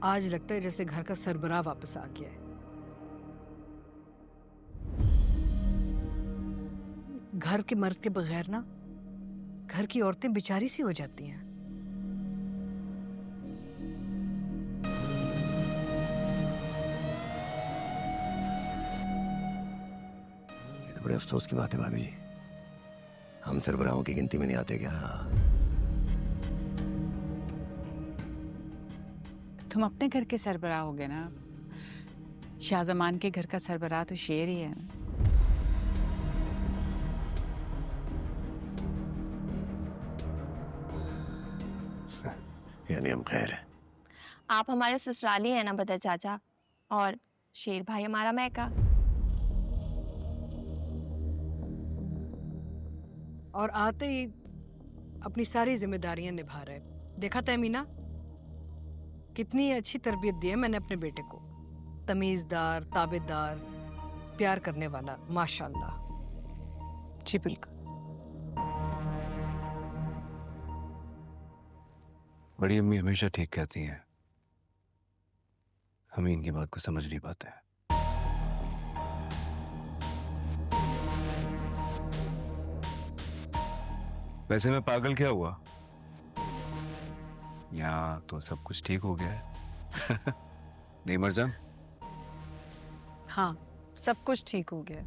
आज लगता है जैसे घर का सरबराह वापस आ गया है। घर के मर्द के बगैर ना घर की औरतें बेचारी सी हो जाती हैं। ये तो बड़े अफसोस की बात है भाभी जी, हम सरबराहों की गिनती में नहीं आते क्या? तुम अपने घर के सरबराह हो गए ना। शाहजमान के घर का सरबराह तो शेर ही है। यानी हम खैर है। आप हमारे ससुराली हैं ना बदर चाचा, और शेर भाई हमारा मैका। और आते ही अपनी सारी जिम्मेदारियां निभा रहे। देखा तहमीना, कितनी अच्छी तरबियत दी है मैंने अपने बेटे को। तमीजदार, ताबेदार, प्यार करने वाला, माशाल्लाह। जी बिल्कुल। बड़ी अम्मी हमेशा ठीक कहती हैं, हम इनकी बात को समझ नहीं पाते हैं। वैसे मैं पागल क्या हुआ? यहाँ तो सब कुछ ठीक हो गया है। नहीं मरजान? हाँ, सब कुछ ठीक हो गया।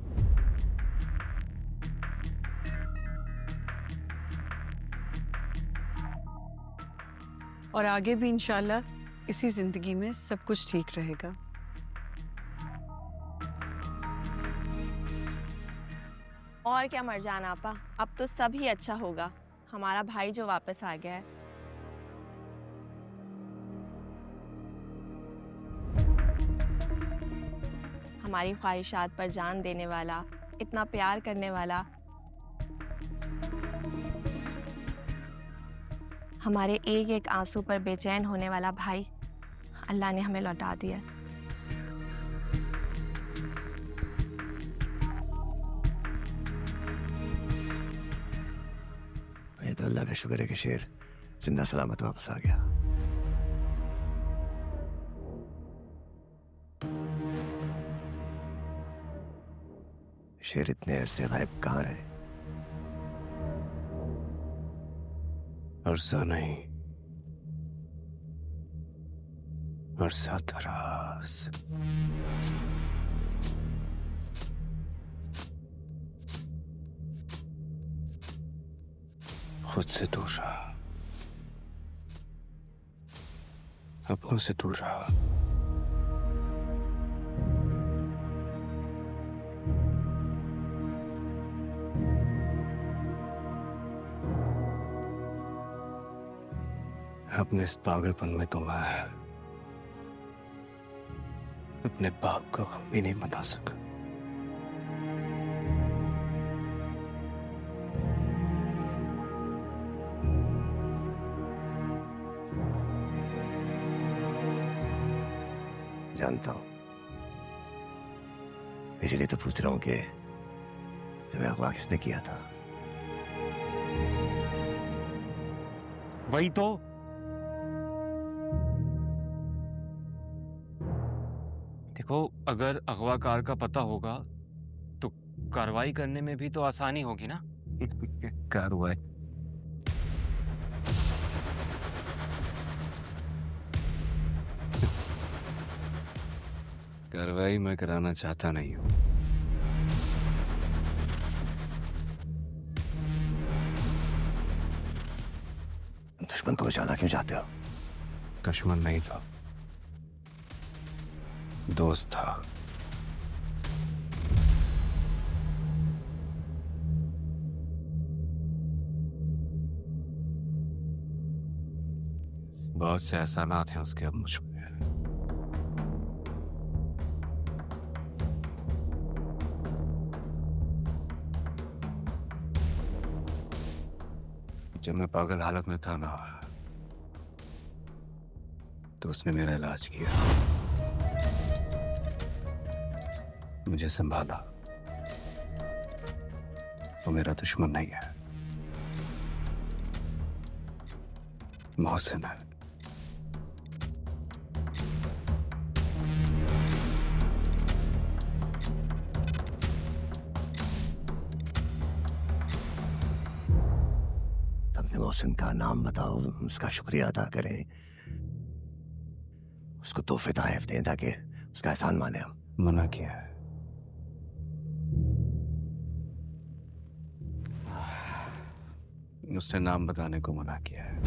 और आगे भी इंशाल्लाह इसी जिंदगी में सब कुछ ठीक रहेगा। और क्या मरजान आपा, अब तो सब ही अच्छा होगा। हमारा भाई जो वापस आ गया है। हमारी ख्वाहिशात पर जान देने वाला, इतना प्यार करने वाला, हमारे एक एक आंसू पर बेचैन होने वाला भाई अल्लाह ने हमें लौटा दिया। ये तो अल्लाह का शुक्र है कि शेर जिंदा सलामत वापस आ गया। शेर इतने अरसे गायब कहाँ रहे? अरसा नहीं, अरसा दराज। खुद से दूर रहा, अपनों से दूर रहा। अपने इस पागलपन में तो मैं अपने बाप को गम भी नहीं मना सका। जानता हूं, इसलिए तो पूछ रहा हूं कि तुम्हें अगवा किसने किया था? वही तो। देखो, अगर अगवाकार का पता होगा तो कार्रवाई करने में भी तो आसानी होगी ना। कार्रवाई? कार्रवाई मैं कराना चाहता नहीं हूं। दुश्मन को बचाना क्यों चाहते हो? दुश्मन नहीं था, दोस्त था। बहुत से एहसानात हैं उसके अब मुझ पे। जब मैं पागल हालत में था ना, तो उसने मेरा इलाज किया, मुझे संभाला। वो मेरा दुश्मन नहीं है, मोहसिन है। अपने मोहसिन का नाम बताओ, उसका शुक्रिया अदा करें, उसको तोहफे तोहफ दें ताकि उसका एहसान माने हम। मना किया है। उसने नाम बताने को मना किया है।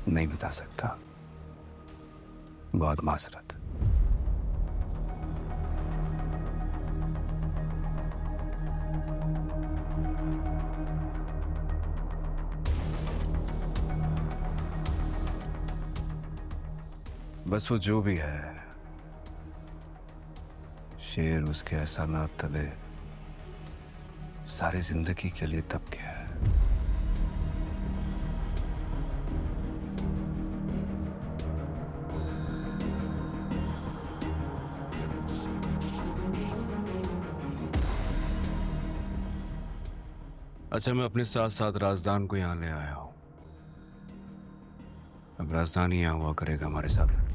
नहीं बता सकता, बहुत माजरत। बस वो जो भी है, शेर उसके एहसानात तले सारी जिंदगी के लिए तब गया है। अच्छा, मैं अपने साथ साथ राजदान को यहां ले आया हूं। अब राजदान ही यहां हुआ करेगा हमारे साथ।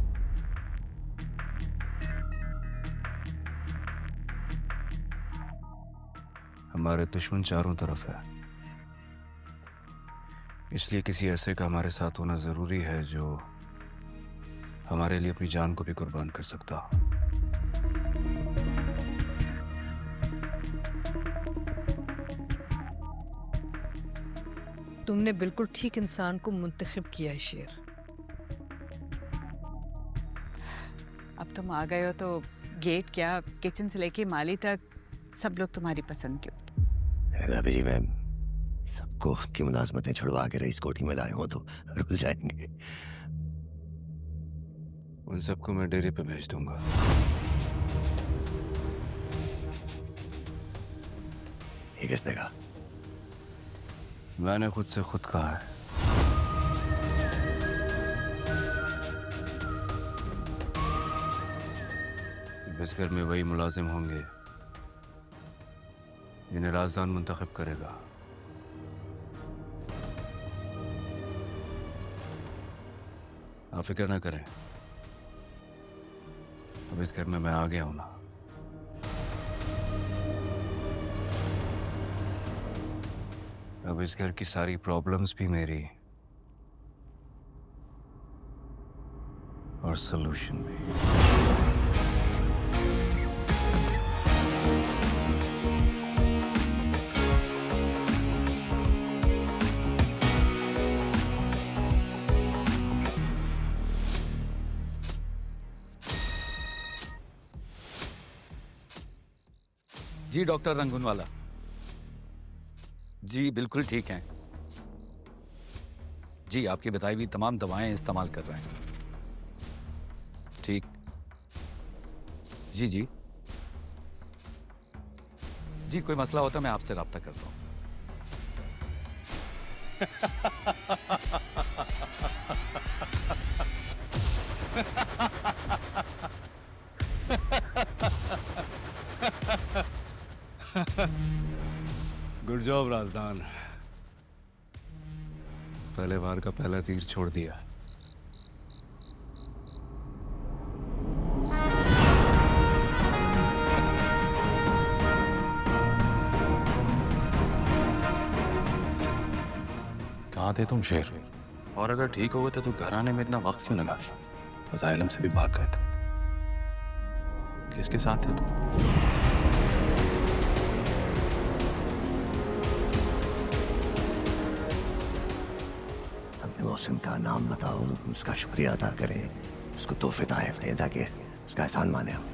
हमारे दुश्मन चारों तरफ है, इसलिए किसी ऐसे का हमारे साथ होना जरूरी है जो हमारे लिए अपनी जान को भी कुर्बान कर सकता हो। तुमने बिल्कुल ठीक इंसान को मुंतखब किया है शेर। अब तुम आ गए हो तो गेट क्या, किचन से लेके माली तक सब लोग तुम्हारी पसंद के होते। अभी जी, मैं सबको की मुलाजमतें छुड़वा के रईस कोठी में लाए हो तो रुल जाएंगे। उन सबको मैं डेरे पे भेज दूंगा। ये किसने कहा? मैंने खुद से खुद कहा है। इस घर में वही मुलाजिम होंगे जिन्हें राजदान मुंतखब करेगा। आप फिक्र ना करें, अब इस घर में मैं आ गया हूं ना। अब इस घर की सारी प्रॉब्लम्स भी मेरी और सॉल्यूशन भी। जी डॉक्टर रंगूनवाला जी बिल्कुल ठीक हैं जी, आपकी बताई हुई तमाम दवाएं इस्तेमाल कर रहे हैं। ठीक जी जी जी, कोई मसला होता मैं आपसे रब्ता करता हूं। गुड जॉब राजदान, पहले बार का पहला तीर छोड़ दिया। कहाँ थे तुम शेर? और अगर ठीक हो गए थे तो घर आने में इतना वक्त क्यों लगा? असाइलम से भी भाग गए थे। किसके साथ थे तुम? मोहसिन का नाम बताओ, उसका शुक्रिया अदा करें, उसको तोहफे तोहफ दें ताकि उसका एहसान माने हम।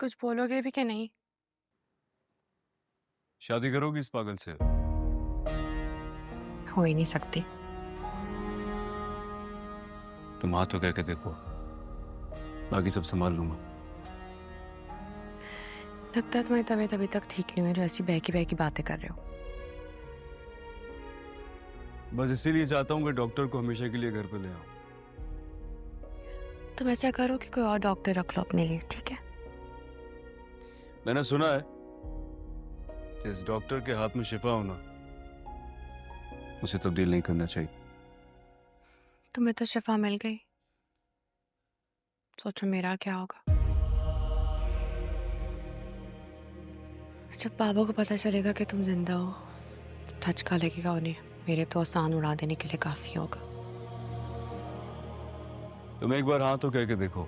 कुछ बोलोगे भी कि नहीं? शादी करोगी इस पागल से? हो ही नहीं सकती। तुम हाथ तो कह के देखो, बाकी सब संभाल लूंगा। लगता है तुम्हारी तबीयत अभी तक ठीक नहीं हुई, जो ऐसी बहकी बहकी बातें कर रहे हो। बस इसीलिए चाहता हूँ कि डॉक्टर को हमेशा के लिए घर पे ले आओ। तुम ऐसा करो कि कोई और डॉक्टर रख लो अपने लिए, ठीक है? मैंने सुना है जिस डॉक्टर के हाथ में शिफा होना उसे तब्दील नहीं करना चाहिए। तुम्हें तो शिफा मिल गई, सोचो मेरा क्या होगा। जब बाबा को पता चलेगा कि तुम जिंदा हो तो धचका लगेगा उन्हें। मेरे तो आसान उड़ा देने के लिए काफी होगा। तुम एक बार हाँ तो कह के देखो।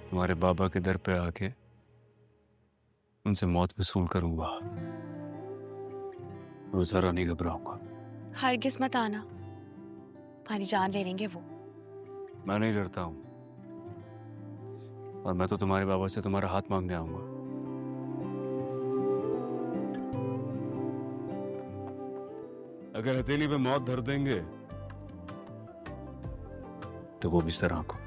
तुम्हारे बाबा के दर पे आके उनसे मौत वसूल करूंगा और जरा नहीं घबराऊंगा। हरगिज़ मत आना, तुम्हारी जान ले लेंगे वो। मैं नहीं डरता हूं और मैं तो तुम्हारे बाबा से तुम्हारा हाथ मांगने आऊंगा। अगर हथेली पे मौत धर देंगे तो वो भी इस तरह को।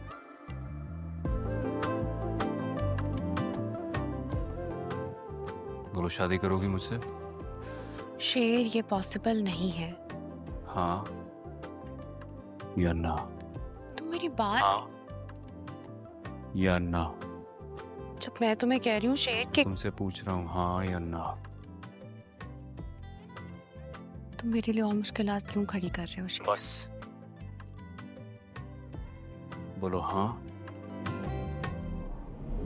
बोलो, शादी करोगी मुझसे? शेर, ये पॉसिबल नहीं है। हाँ या ना? तुम मेरी बात हाँ या ना? जब मैं तुम्हें कह रही हूँ शेर के, तुमसे पूछ रहा हूँ हाँ या ना? तुम मेरे लिए और मुश्किलात क्यों खड़ी कर रहे हो शेर? बस बोलो हाँ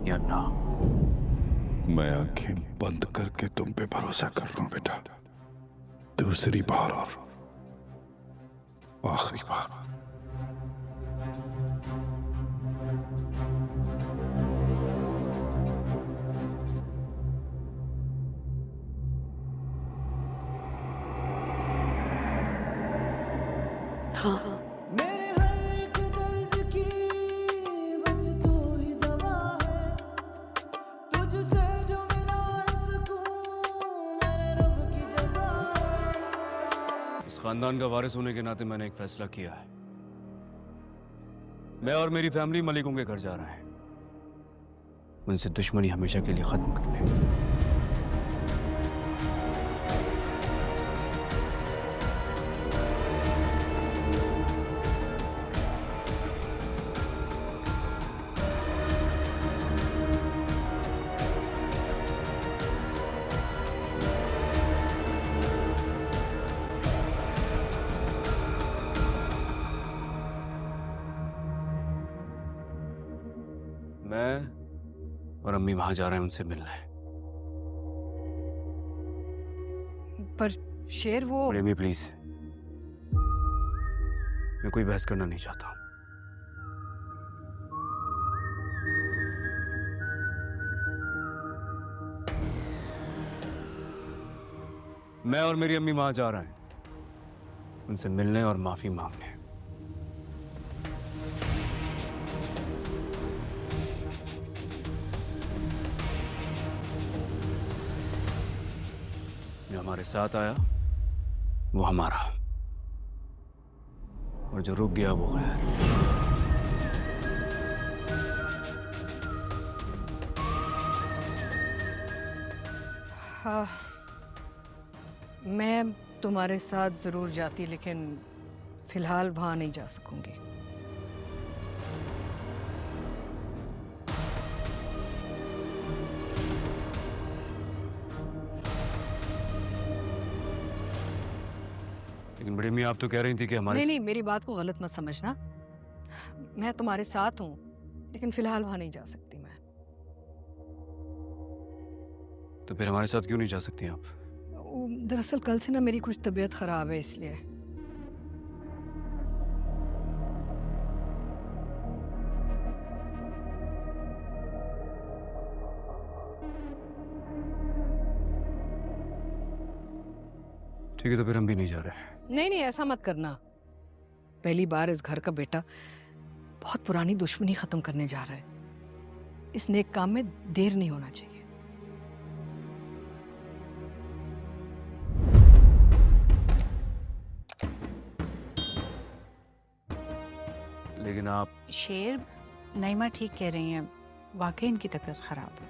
या ना। मैं आंखें बंद करके तुम पे भरोसा कर रहा हूं बेटा। दूसरी बार और आखिरी बार। हाँ हाँ। मेरे हर एक दर्द की बस तू ही दवा है। तुझसे जो मिला है सुकून मेरे रब की जज़ा है। इस खानदान का वारिस होने के नाते मैंने एक फैसला किया है। मैं और मेरी फैमिली मलिकों के घर जा रहे हैं, उनसे दुश्मनी हमेशा के लिए खत्म करने। मैं और अम्मी वहां जा रहे हैं उनसे मिलने। पर शेर वो प्रेमी प्लीज, मैं कोई बहस करना नहीं चाहता। मैं और मेरी अम्मी वहां जा रहे हैं उनसे मिलने और माफी मांगने। जो हमारे साथ आया वो हमारा, और जो रुक गया वो गैर। हाँ, मैं तुम्हारे साथ जरूर जाती, लेकिन फिलहाल वहां नहीं जा सकूंगी। लेकिन बड़ी अम्मी, आप तो कह रही थी कि हमारे नहीं नहीं, मेरी बात को गलत मत समझना। मैं तुम्हारे साथ हूँ, लेकिन फिलहाल वहां नहीं जा सकती मैं। तो फिर हमारे साथ क्यों नहीं जा सकती आप? दरअसल कल से ना मेरी कुछ तबीयत खराब है, इसलिए। ठीक है, तो फिर हम भी नहीं जा रहे। नहीं नहीं, ऐसा मत करना। पहली बार इस घर का बेटा बहुत पुरानी दुश्मनी खत्म करने जा रहा है। इस नेक काम में देर नहीं होना चाहिए। लेकिन आप शेर, नईमा ठीक कह रही हैं, वाकई इनकी तबीयत खराब है।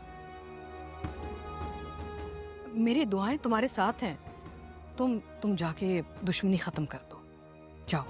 मेरी दुआएं तुम्हारे साथ हैं, तुम जाके दुश्मनी खत्म कर दो, जाओ।